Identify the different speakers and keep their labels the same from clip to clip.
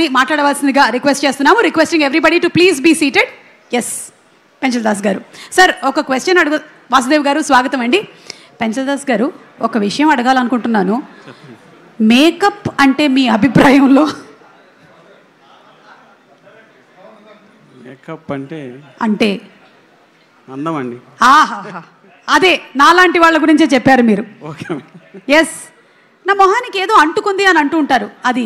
Speaker 1: గారిని మాట్లాడవలసిందిగా రిక్వెస్ట్ చేస్తున్నాము. Requesting everybody to please be seated. Yes, Penchal Das garu. Sir, ఒక క్వశ్చన్ వాసుదేవ్ గారు స్వాగతం అండి. పెంచల్ దాస్ గారు, ఒక విషయం అడగాలనుకుంటున్నాను. మేకప్ అంటే మీ అభిప్రాయంలో?
Speaker 2: మేకప్ అంటే అందం అండి.
Speaker 1: అదే నాలాంటి వాళ్ళ గురించే చెప్పారు మీరు.
Speaker 2: ఓకే.
Speaker 1: ఎస్, నా మొహానికి ఏదో అంటుకుంది అని అంటూ ఉంటారు, అది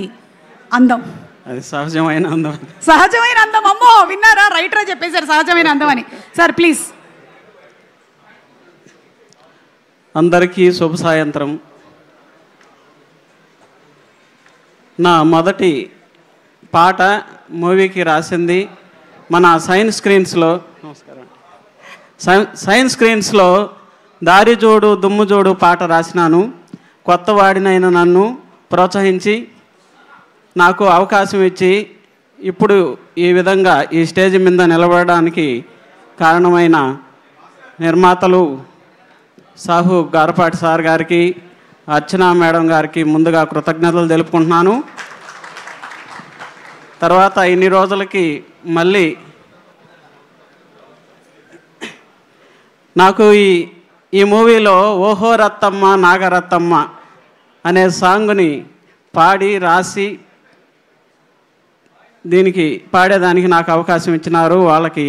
Speaker 1: అందం.
Speaker 2: అది సహజమైన అందం.
Speaker 1: సహజమైన అందం. అమ్మో, విన్నారా? రైటరే చెప్పేశారు సహజమైన అందం అని. Sir please.
Speaker 2: అందరికీ శుభ సాయంత్రం. నా మొదటి పాట మూవీకి రాసింది మన సైన్స్ స్క్రీన్స్లో. నమస్కారం. సైన్స్ స్క్రీన్స్లో దారి జోడు దుమ్ము జోడు పాట రాసినాను. కొత్త వాడినైన నన్ను ప్రోత్సహించి నాకు అవకాశం ఇచ్చి ఇప్పుడు ఈ విధంగా ఈ స్టేజ్ మీద నిలబడడానికి కారణమైన నిర్మాతలు సాహు గారపాటి సార్ గారికి, అర్చనా మేడం గారికి ముందుగా కృతజ్ఞతలు తెలుపుకుంటున్నాను. తర్వాత ఇన్ని రోజులకి మళ్ళీ నాకు ఈ మూవీలో ఓహో రత్తమ్మ నాగరత్తమ్మ అనే సాంగ్ని పాడి రాసి దీనికి పాడేదానికి నాకు అవకాశం ఇచ్చినారు. వాళ్ళకి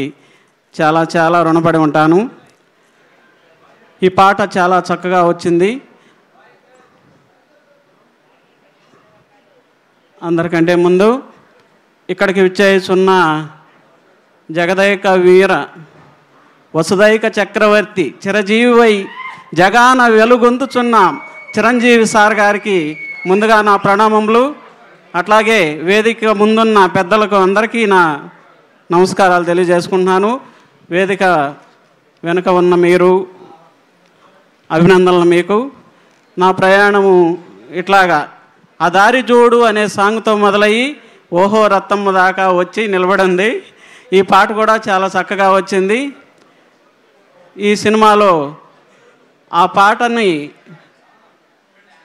Speaker 2: చాలా చాలా రుణపడి ఉంటాను. ఈ పాట చాలా చక్కగా వచ్చింది. అందరికంటే ముందు ఇక్కడికి విచ్చేస్తున్న జగదైక వీర వసుదైక చక్రవర్తి చిరజీవివై జగాన వెలుగొందుచున్న చిరంజీవి సార్ గారికి ముందుగా నా ప్రణామములు. అట్లాగే వేదిక ముందున్న పెద్దలకు అందరికీ నా నమస్కారాలు తెలియజేసుకుంటున్నాను. వేదిక వెనుక ఉన్న మీరు, అభినందనలు మీకు. నా ప్రయాణము ఇట్లాగా ఆ దారి జోడు అనే సాంగ్తో మొదలయ్యి ఓహో రత్తమ్మ దాకా వచ్చి నిలబడింది. ఈ పాట కూడా చాలా చక్కగా వచ్చింది. ఈ సినిమాలో ఆ పాటని,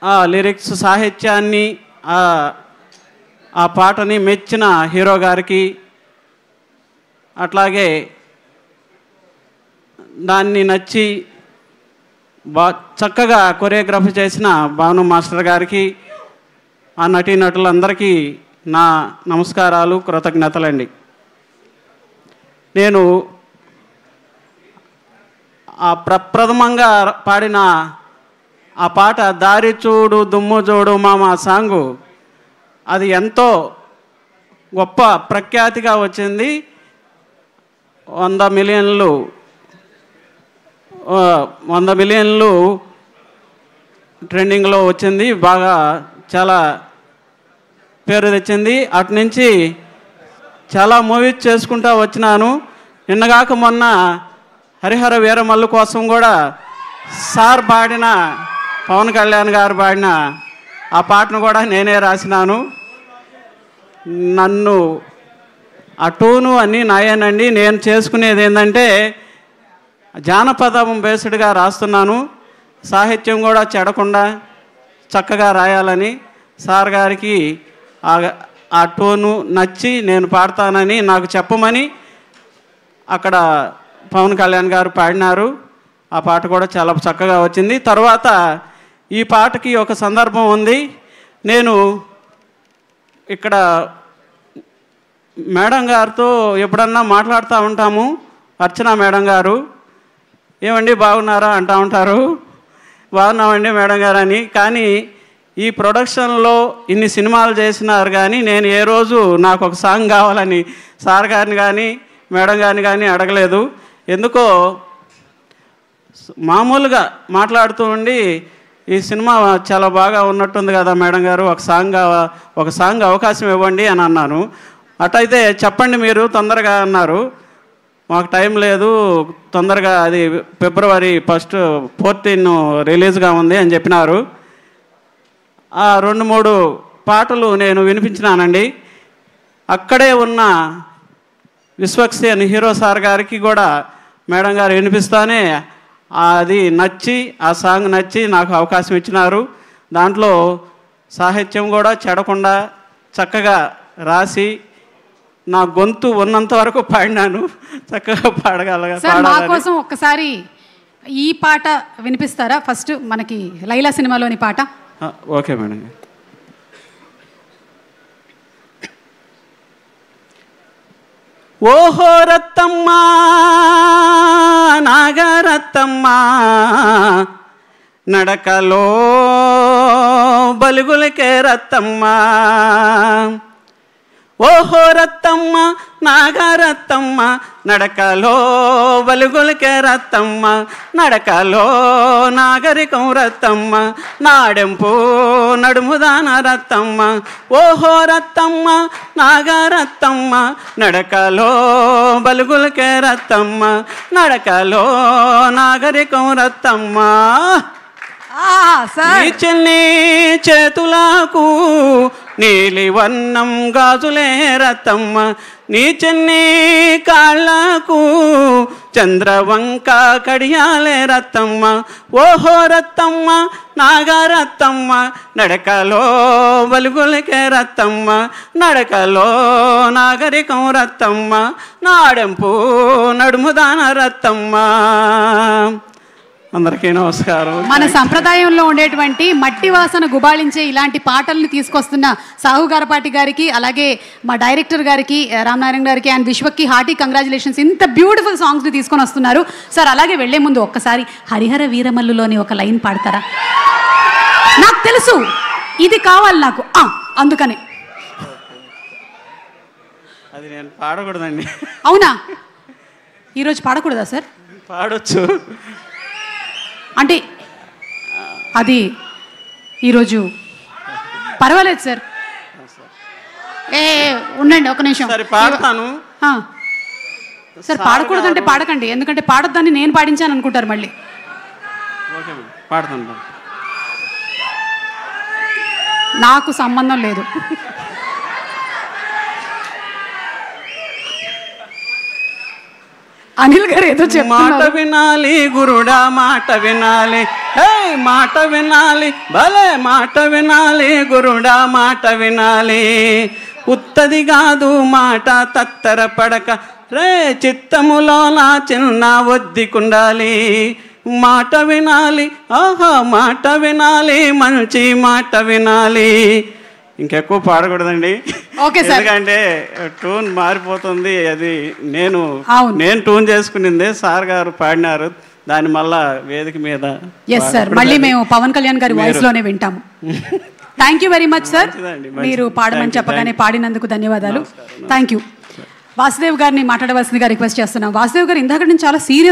Speaker 2: ఆ లిరిక్స్ సాహిత్యాన్ని, ఆ పాటని మెచ్చిన హీరో గారికి, అట్లాగే దాన్ని నచ్చి చక్కగా కొరియోగ్రఫీ చేసిన భాను మాస్టర్ గారికి, ఆ నటీనటులందరికీ నా నమస్కారాలు, కృతజ్ఞతలండి. నేను ఆ ప్రప్రథమంగా పాడిన ఆ పాట దారి చూడు దుమ్ము జోడు మామ సాంగు అది ఎంతో గొప్ప ప్రఖ్యాతిగా వచ్చింది. 100 మిలియన్లు ట్రెండింగ్లో వచ్చింది. బాగా చాలా పేరు తెచ్చింది. అటు నుంచి చాలా మూవీస్ చేసుకుంటూ వచ్చినాను. నిన్నగాక మొన్న హరిహర వీరమల్లు కోసం కూడా సార్ పాడిన, పవన్ కళ్యాణ్ గారు పాడిన ఆ పాటను కూడా నేనే రాసినాను. నన్ను ఆ టూను అన్నీ నాయేనండి. నేను చేసుకునేది ఏంటంటే జానపదం బేస్డ్గా రాస్తున్నాను. సాహిత్యం కూడా చెడకుండా చక్కగా రాయాలని సార్ గారికి ఆ టోను నచ్చి నేను పాడతానని నాకు చెప్పమని అక్కడ పవన్ కళ్యాణ్ గారు పాడినారు. ఆ పాట కూడా చాలా చక్కగా వచ్చింది. తర్వాత ఈ పాటకి ఒక సందర్భం ఉంది. నేను ఇక్కడ మేడం గారితో ఎప్పుడన్నా మాట్లాడుతూ ఉంటాము. అర్చనా మేడం గారు, ఏమండి బాగున్నారా అంటూ ఉంటారు. బాగున్నామండి మేడం గారు అని. కానీ ఈ ప్రొడక్షన్లో ఇన్ని సినిమాలు చేసినారు కానీ నేను ఏ రోజు నాకు ఒక సాంగ్ కావాలని సార్ గారిని కానీ మేడం గారిని కానీ అడగలేదు. ఎందుకో మామూలుగా మాట్లాడుతూ ఉండి ఈ సినిమా చాలా బాగా ఉన్నట్టుంది కదా మేడం గారు, ఒక సాంగ్ అవకాశం ఇవ్వండి అని అన్నాను. అటైతే చెప్పండి మీరు తొందరగా అన్నారు. మాకు టైం లేదు, తొందరగా అది February 1, 14 రిలీజ్గా ఉంది అని చెప్పినారు. ఆ 2-3 పాటలు నేను వినిపించినానండి. అక్కడే ఉన్న విశ్వక్సేన్ హీరో సార్ గారికి కూడా మేడం గారు వినిపిస్తానే అది నచ్చి, ఆ సాంగ్ నచ్చి నాకు అవకాశం ఇచ్చినారు. దాంట్లో సాహిత్యం కూడా చెడకుండా చక్కగా రాసి నా గొంతు ఉన్నంత వరకు పాడినాను. చక్కగా
Speaker 1: సార్ మా కోసం ఒక్కసారి ఈ పాట వినిపిస్తారా? ఫస్ట్ మనకి లైలా సినిమాలోని పాట.
Speaker 2: Okay madam. ఓహో రత్తమ్మ నాగరత్తమ్మ నడకలో బలుగులకే రత్తమ్మ. ఓహో రత్తమ్మ నాగరత్తమ్మ నడకలో బలుగులకే రత్తమ్మ. నడకలో నాగరికం రత్తమ్మ నాడెంపు నడుముదాన రత్తమ్మ. ఓహో రత్తమ్మ నాగరత్తమ్మ నడకలో బలుగులకే రత్తమ్మ. నడకలో నాగరికం రత్తమ్మ. నీ చెల్లి చేతులకు నీలి వర్ణం గాజులే రత్తమ్మ. నీ చెన్ని కాళ్ళకు చంద్రవంక కడియాలే రత్తమ్మ. ఓహో రత్తమ్మ నాగరత్తమ్మ నడకలో బలుగులకే రత్తమ్మ. నడకలో నాగరికం రత్తమ్మ నాడెంపు నడుముదాన రత్తమ్మ. అందరికీ నమస్కారం.
Speaker 1: మన సంప్రదాయంలో ఉండేటువంటి మట్టి వాసన గుబాళించే ఇలాంటి పాటల్ని తీసుకొస్తున్న సాహు గారపాటి గారికి, అలాగే మా డైరెక్టర్ గారికి రామనారాయణ గారికి అండ్ విశ్వక్కి హార్టీ కంగ్రాచులేషన్స్. ఇంత బ్యూటిఫుల్ సాంగ్స్ని తీసుకొని వస్తున్నారు సార్. అలాగే వెళ్లే ముందు ఒక్కసారి హరిహర వీరమల్లులోని ఒక లైన్ పాడతారా? నాకు తెలుసు ఇది కావాలి నాకు, అందుకనే.
Speaker 2: అది నేను పాడకూడదండి.
Speaker 1: అవునా? ఈరోజు పాడకూడదా సార్?
Speaker 2: పాడొచ్చు
Speaker 1: అంటే అది ఈరోజు పర్వాలేదు సార్. ఉండండి ఒక నిమిషం.
Speaker 2: సరే పాడతాను
Speaker 1: సార్. పాడకూడదంటే పాడకండి, ఎందుకంటే పాడొద్దని నేను పాడించాను అనుకుంటారు మళ్ళీ.
Speaker 2: ఓకే పాడతాను.
Speaker 1: నాకు సంబంధం లేదు. అనిల్ గారు ఏదో
Speaker 2: మాట వినాలి గురుడా, మాట వినాలి, మాట వినాలి, భలే మాట వినాలి గురుడా, మాట వినాలి. ఉత్తది కాదు మాట తత్తర పడక రే చిత్తములో నా చిన్న ఒద్దికుండాలి. మాట వినాలి, ఆహా మాట వినాలి, మంచి మాట వినాలి. ఇంకెక్కువ పాడకూడదండి, ఎందుకంటే ట్యూన్ మారిపోతుంది. అది నేను ట్యూన్ చేసుకునిందే, సార్ గారు పాడినారు దాని మళ్ళా వేదిక మీద.
Speaker 1: ఎస్ సార్, మళ్ళీ మేము పవన్ కళ్యాణ్ గారి వాయిస్ లోనే వింటాము. Thank you very much sir. మీరు పాడమని చెప్పగానే పాడినందుకు ధన్యవాదాలు. Thank you. వాసుదేవ్ గారిని మాట్లాడవలసిందిగా రిక్వెస్ట్ చేస్తున్నాం. వాసుదేవ్ గారు ఇందాక నుంచి చాలా సీరియస్